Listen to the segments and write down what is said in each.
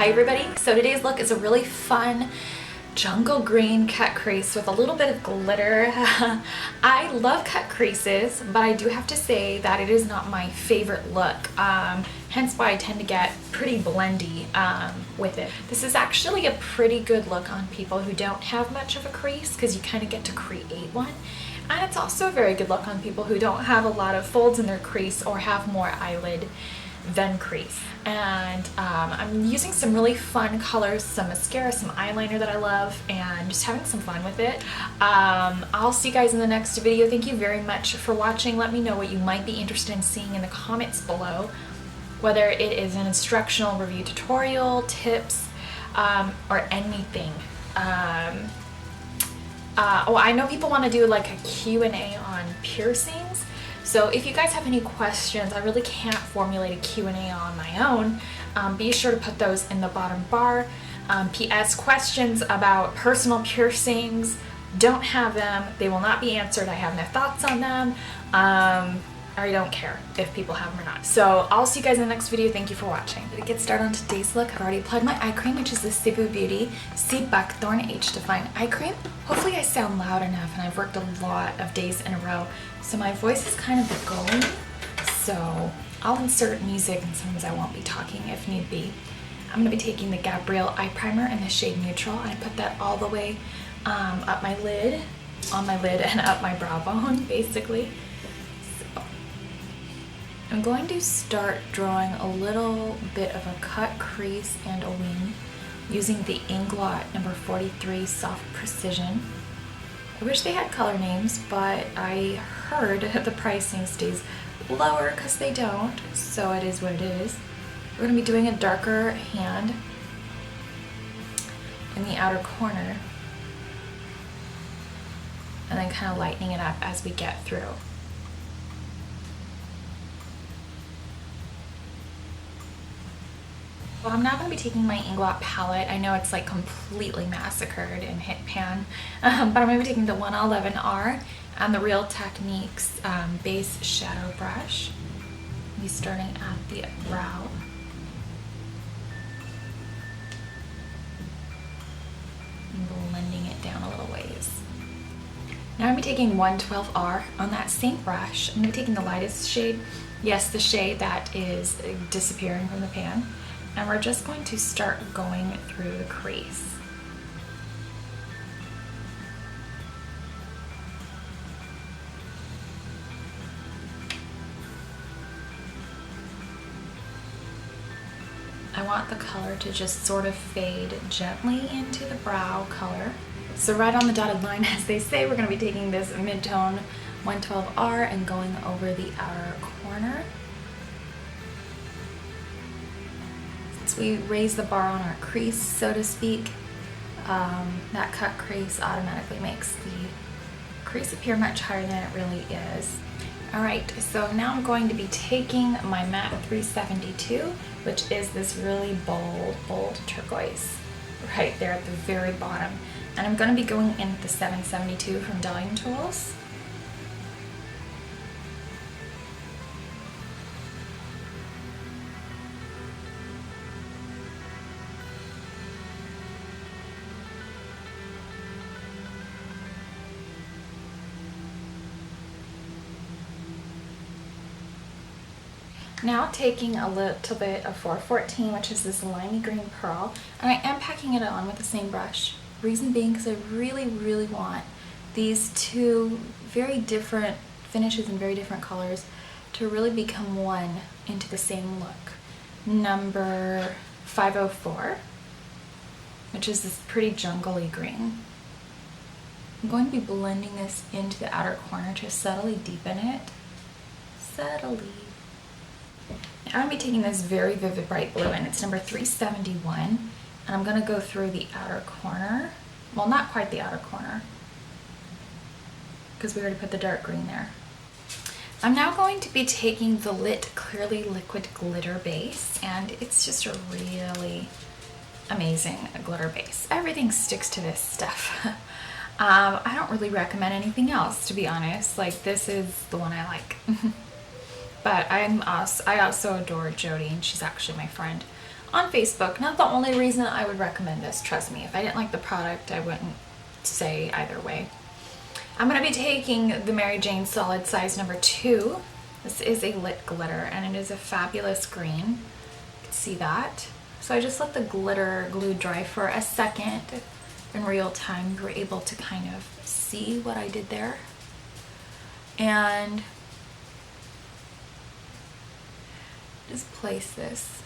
Hi everybody, so today's look is a really fun jungle green cut crease with a little bit of glitter. I love cut creases, but I do have to say that it is not my favorite look, hence why I tend to get pretty blendy with it. This is actually a pretty good look on people who don't have much of a crease because you kind of get to create one. And it's also a very good look on people who don't have a lot of folds in their crease or have more eyelid than crease. And I'm using some really fun colors, some mascara, some eyeliner that I love, and just having some fun with it. I'll see you guys in the next video. Thank you very much for watching. Let me know what you might be interested in seeing in the comments below, whether it is an instructional review tutorial, tips, or anything. Oh, I know people want to do like a Q&A on piercings. So if you guys have any questions, I really can't formulate a Q&A on my own. Be sure to put those in the bottom bar. P.S. questions about personal piercings, don't have them. They will not be answered. I have no thoughts on them. I don't care if people have them or not. So I'll see you guys in the next video. Thank you for watching. To get started on today's look, I've already applied my eye cream, which is the Sibu Beauty C Buckthorn H Defying Eye Cream. Hopefully I sound loud enough, and I've worked a lot of days in a row, so my voice is kind of going. So I'll insert music, and sometimes I won't be talking if need be. I'm going to be taking the Gabriel eye primer in the shade Neutral. I put that all the way up my lid, on my lid, and up my brow bone, basically. I'm going to start drawing a little bit of a cut crease and a wing using the Inglot number 43 Soft Precision. I wish they had color names, but I heard the pricing stays lower because they don't, so it is what it is. We're going to be doing a darker hand in the outer corner and then kind of lightening it up as we get through. Well, I'm now going to be taking my Inglot palette. I know it's like completely massacred in Hit Pan, but I'm going to be taking the 111R and the Real Techniques base shadow brush. I'll be starting at the brow. And blending it down a little ways. Now I'm going to be taking 112R on that same brush. I'm going to be taking the lightest shade. Yes, the shade that is disappearing from the pan. And we're just going to start going through the crease. I want the color to just sort of fade gently into the brow color. So right on the dotted line, as they say, we're going to be taking this mid-tone 112R and going over the outer corner. We raise the bar on our crease, so to speak. That cut crease automatically makes the crease appear much higher than it really is. Alright, so now I'm going to be taking my matte 372, which is this really bold turquoise right there at the very bottom. And I'm going to be going in with the 772 from Defying Tools. Now taking a little bit of 414, which is this limey green pearl, and I am packing it on with the same brush. Reason being because I really want these two very different finishes and very different colors to really become one into the same look. Number 504, which is this pretty jungly green. I'm going to be blending this into the outer corner to subtly deepen it. Subtly. I'm going to be taking this very vivid bright blue, and it's number 371, and I'm going to go through the outer corner. Well, not quite the outer corner, because we already put the dark green there. I'm now going to be taking the Lit Clearly Liquid Glitter Base, and it's just a really amazing glitter base. Everything sticks to this stuff. I don't really recommend anything else, to be honest. Like, this is the one I like. But I also adore Jody, and she's actually my friend on Facebook. Not the only reason I would recommend this, trust me. If I didn't like the product, I wouldn't say either way. I'm going to be taking the Mary Jane Solid Size number 2. This is a lit glitter and it is a fabulous green. You can see that. So I just let the glitter glue dry for a second. In real time, you were able to kind of see what I did there. And just place this.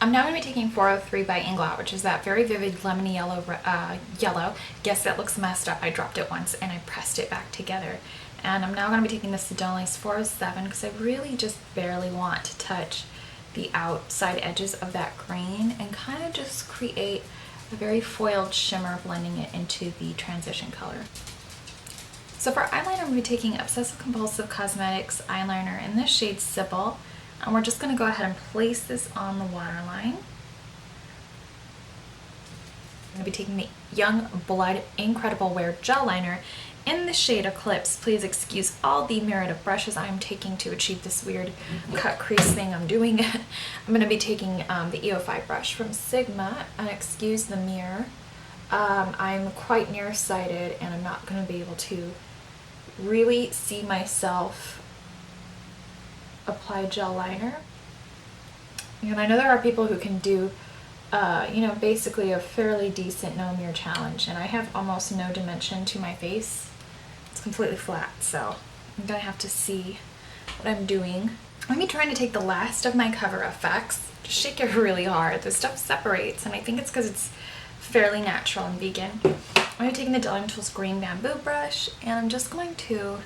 I'm now going to be taking 403 by Inglot, which is that very vivid lemony yellow. Yes, that looks messed up. I dropped it once and I pressed it back together. And I'm now going to be taking the Sedonlace 407 because I really just barely want to touch the outside edges of that green and kind of just create a very foiled shimmer, blending it into the transition color. So for eyeliner, I'm going to be taking Obsessive Compulsive Cosmetics eyeliner in the shade Sibu. And we're just going to go ahead and place this on the waterline. I'm going to be taking the Young Blood Incredible Wear Gel Liner in the shade Eclipse. Please excuse all the myriad of brushes I'm taking to achieve this weird cut crease thing I'm doing. I'm going to be taking the EO5 brush from Sigma, and excuse the mirror. I'm quite nearsighted and I'm not going to be able to really see myself apply gel liner. And I know there are people who can do you know, basically a fairly decent no mirror challenge, and I have almost no dimension to my face. It's completely flat, so I'm gonna have to see what I'm doing. I'm gonna be trying to take the last of my Cover FX, just shake it really hard. The stuff separates, and I think it's because it's fairly natural and vegan. I'm gonna be taking the Delium Tools Green Bamboo brush, and I'm just going to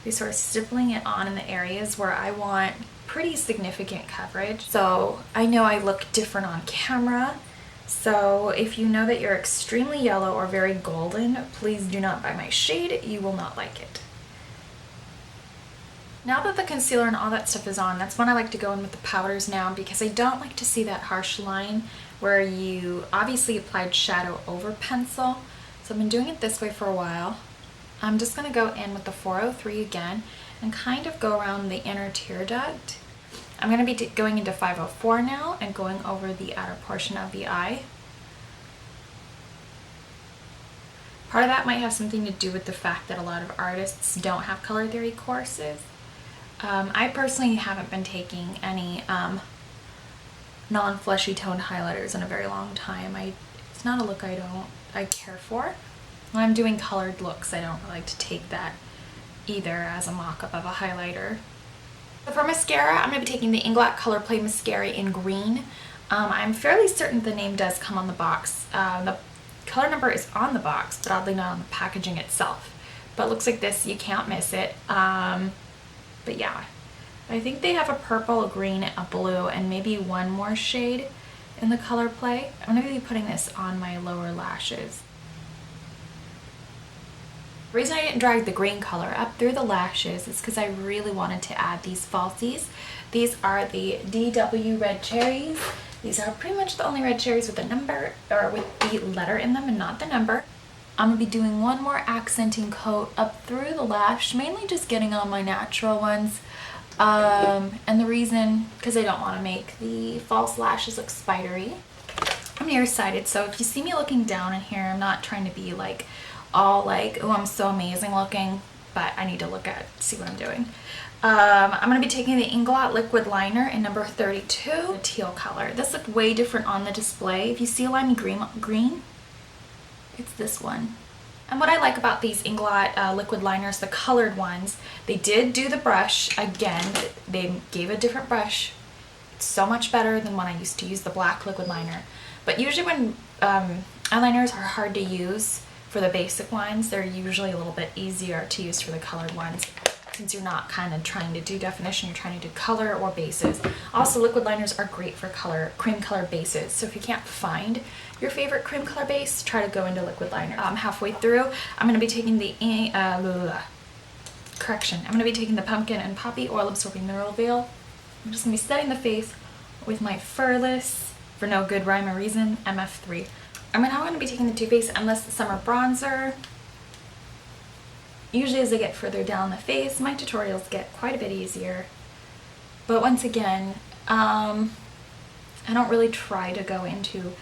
be sort of stippling it on in the areas where I want pretty significant coverage. So I know I look different on camera, so if you know that you're extremely yellow or very golden, please do not buy my shade. You will not like it. Now that the concealer and all that stuff is on, that's when I like to go in with the powders now, because I don't like to see that harsh line where you obviously applied shadow over pencil. So I've been doing it this way for a while. I'm just going to go in with the 403 again and kind of go around the inner tear duct. I'm going to be going into 504 now and going over the outer portion of the eye. Part of that might have something to do with the fact that a lot of artists don't have color theory courses. I personally haven't been taking any non-fleshy toned highlighters in a very long time. It's not a look I care for. When I'm doing colored looks, I don't like to take that either as a mock-up of a highlighter. So for mascara, I'm going to be taking the Inglot Color Play Mascara in green. I'm fairly certain the name does come on the box. The color number is on the box, but oddly not on the packaging itself. But it looks like this, you can't miss it. But yeah, I think they have a purple, a green, a blue, and maybe one more shade in the Color Play. I'm going to be putting this on my lower lashes. The reason I didn't drag the green color up through the lashes is because I really wanted to add these falsies. These are the DW Red Cherries. These are pretty much the only red cherries with a number, or with the letter in them and not the number. I'm going to be doing one more accenting coat up through the lash, mainly just getting on my natural ones. And the reason, because I don't want to make the false lashes look spidery. I'm nearsighted, so if you see me looking down in here, I'm not trying to be like all like, oh, I'm so amazing looking, but I need to see what I'm doing. I'm going to be taking the Inglot Liquid Liner in number 32, the teal color. This looked way different on the display. If you see a limey green, it's this one. And what I like about these Inglot liquid liners, the colored ones, they did do the brush. Again, they gave a different brush. It's so much better than when I used to use the black liquid liner. But usually when eyeliners are hard to use for the basic ones, they're usually a little bit easier to use for the colored ones, since you're not kind of trying to do definition, you're trying to do color or bases. Also, liquid liners are great for cream color bases. So if you can't find your favorite cream color base, try to go into liquid liner. Halfway through, I'm going to be taking the I'm going to be taking the Pumpkin and Poppy Oil Absorbing Mineral Veil. I'm just going to be setting the face with my Furless, for no good rhyme or reason, MF3. I'm now going to be taking the Too Faced Endless Summer Bronzer. Usually as I get further down the face, my tutorials get quite a bit easier. But once again, I I don't really try to go into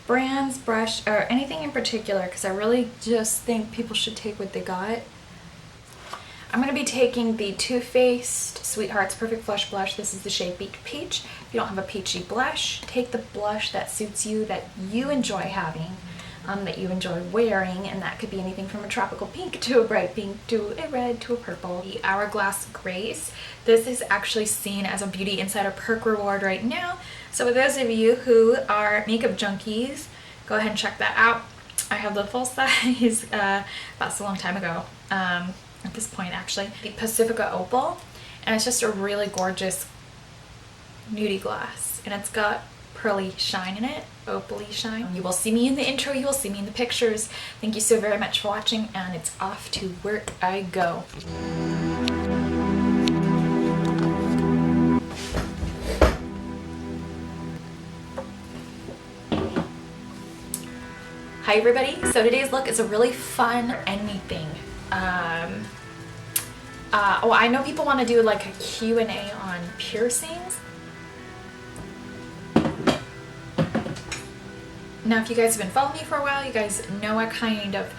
brands, brush, or anything in particular because I really just think people should take what they got. I'm going to be taking the Too Faced Sweethearts Perfect Flush Blush. This is the shade Beach Peach. If you don't have a peachy blush, take the blush that suits you, that you enjoy having, that you enjoy wearing, and that could be anything from a tropical pink to a bright pink to a red to a purple. The Hourglass Grace. This is actually seen as a Beauty Insider perk reward right now. So for those of you who are makeup junkies, go ahead and check that out. I have the full size, that's a long time ago. At this point actually, the Pacifica Opal, and it's just a really gorgeous nudie glass, and it's got pearly shine in it, opally shine. You will see me in the intro, you will see me in the pictures. Thank you so very much for watching, and it's off to work I go. Hi everybody, so today's look is a really fun anything. Oh, I know people want to do like a Q&A on piercings. Now if you guys have been following me for a while, you guys know I kind of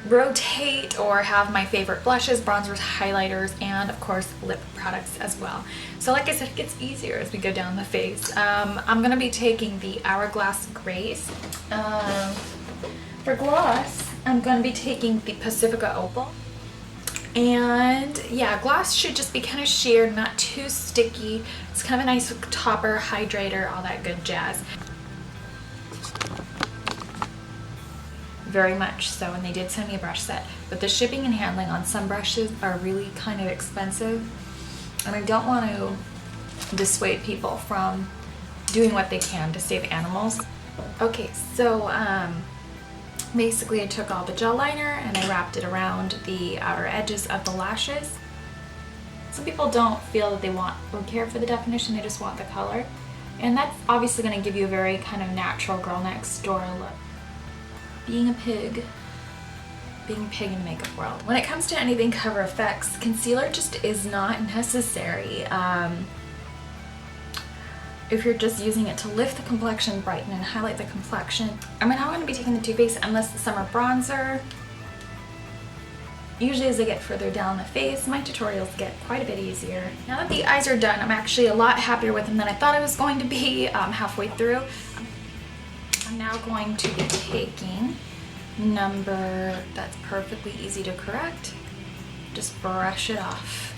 rotate or have my favorite blushes, bronzers, highlighters, and of course lip products as well. So like I said, it gets easier as we go down the face. I'm going to be taking the Hourglass Grace. For gloss, I'm going to be taking the Pacifica Opal. And yeah, gloss should just be kind of sheer, not too sticky. It's kind of a nice topper, hydrator, all that good jazz. Very much so, and they did send me a brush set. But the shipping and handling on some brushes are really kind of expensive. And I don't want to dissuade people from doing what they can to save animals. Okay, so basically I took all the gel liner and I wrapped it around the outer edges of the lashes. Some people don't feel that they want or care for the definition, they just want the color. And that's obviously going to give you a very kind of natural girl next door look. Being a pig in the makeup world. When it comes to anything cover effects, concealer just is not necessary. If you're just using it to lift the complexion, brighten and highlight the complexion. I'm not going to be taking the Too Faced Endless Summer Bronzer. Usually as I get further down the face, my tutorials get quite a bit easier. Now that the eyes are done, I'm actually a lot happier with them than I thought I was going to be halfway through. I'm now going to be taking number, that's perfectly easy to correct. Just brush it off.